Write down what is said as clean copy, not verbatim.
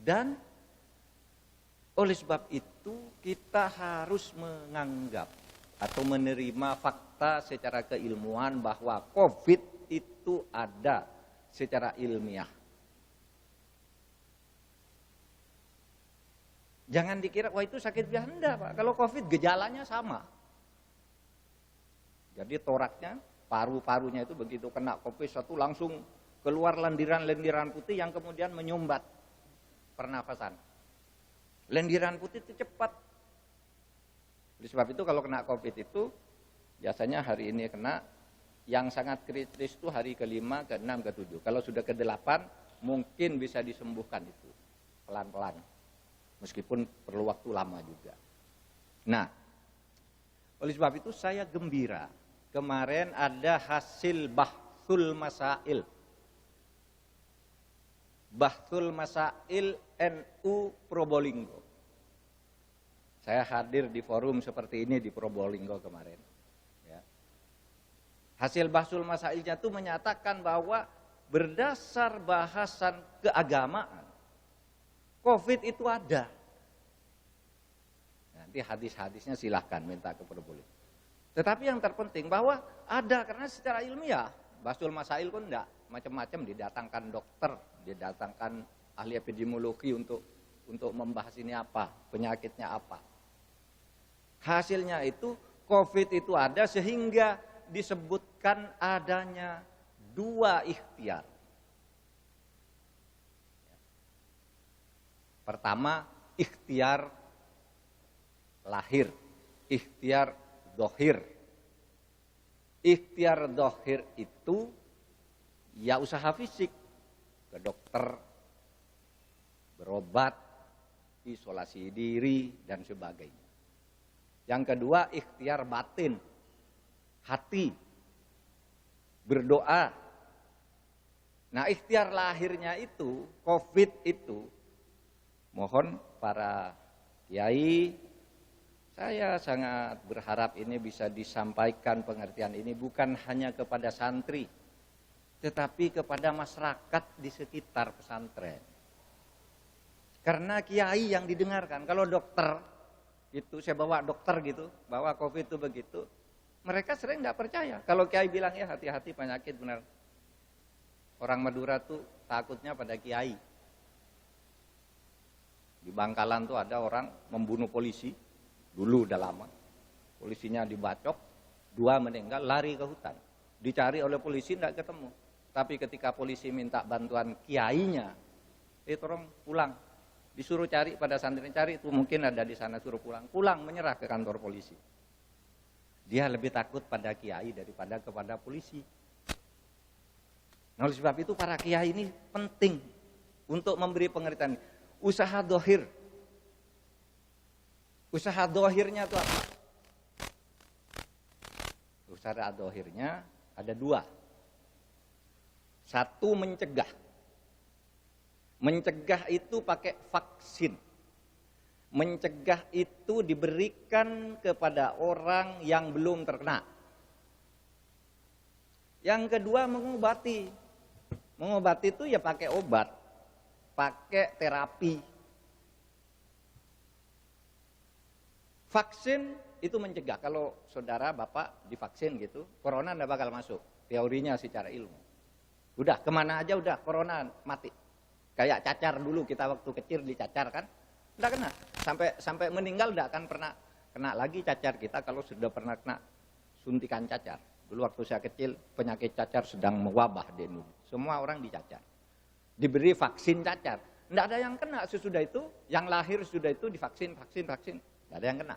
Dan oleh sebab itu kita harus menganggap atau menerima fakta secara keilmuan bahwa COVID itu ada secara ilmiah. Jangan dikira, wah itu sakit biasa. Enggak, Pak. Kalau COVID gejalanya sama. Jadi toraknya, paru-parunya itu begitu kena COVID satu langsung keluar lendiran-lendiran putih yang kemudian menyumbat pernafasan. Lendiran putih itu cepat. Oleh sebab itu kalau kena COVID itu biasanya hari ini kena, yang sangat kritis itu hari ke-5, ke-6, ke-7. Kalau sudah ke-8 mungkin bisa disembuhkan itu pelan-pelan. Meskipun perlu waktu lama juga. Nah, oleh sebab itu saya gembira. Kemarin ada hasil Bahthul Masail. Bahthul Masail NU Probolinggo. Saya hadir di forum seperti ini di Probolinggo kemarin. Ya. Hasil Bahthul Masailnya itu menyatakan bahwa berdasar bahasan keagamaan, COVID itu ada. Nanti hadis-hadisnya silahkan minta ke Probolinggo. Tetapi yang terpenting bahwa ada, karena secara ilmiah Bahthul Masail pun enggak macam-macam, didatangkan dokter, didatangkan ahli epidemiologi untuk membahas ini apa, penyakitnya apa. Hasilnya itu COVID itu ada sehingga disebutkan adanya 2 ikhtiar. Pertama, ikhtiar lahir, ikhtiar dohir. Ikhtiar dohir itu ya usaha fisik, ke dokter, berobat, isolasi diri, dan sebagainya. Yang kedua, ikhtiar batin, hati, berdoa. Nah, ikhtiar lahirnya itu, COVID itu, mohon para kiai, saya sangat berharap ini bisa disampaikan pengertian ini bukan hanya kepada santri, tetapi kepada masyarakat di sekitar pesantren. Karena kiai yang didengarkan, kalau dokter, itu saya bawa dokter gitu, bawa COVID itu begitu, mereka sering tidak percaya. Kalau kiai bilang ya hati-hati penyakit benar. Orang Madura tuh takutnya pada kiai. Di Bangkalan tuh ada orang membunuh polisi, dulu udah lama. Polisinya dibacok, 2 meninggal, lari ke hutan. Dicari oleh polisi tidak ketemu. Tapi ketika polisi minta bantuan kiainya, tolong pulang. Disuruh cari pada santri, cari itu mungkin ada di sana, suruh pulang. Pulang menyerah ke kantor polisi. Dia lebih takut pada kiai daripada kepada polisi. Nah, oleh sebab itu para kiai ini penting untuk memberi pengertian. Usaha dohir. Usaha dohirnya itu apa? Usaha dohirnya ada 2. 1 mencegah. Mencegah itu pakai vaksin. Mencegah itu diberikan kepada orang yang belum terkena. Yang kedua, mengobati. Mengobati itu ya pakai obat, pakai terapi. Vaksin itu mencegah. Kalau saudara bapak divaksin gitu, corona tidak bakal masuk. Teorinya secara ilmu. Udah kemana aja udah corona mati. Kayak cacar dulu kita waktu kecil dicacar kan, tidak kena. Sampai meninggal tidak akan pernah kena lagi cacar kita kalau sudah pernah kena suntikan cacar. Dulu waktu saya kecil penyakit cacar sedang mewabah di Indonesia. Semua orang dicacar. Diberi vaksin cacar. Tidak ada yang kena sesudah itu, yang lahir sudah itu divaksin. Tidak ada yang kena.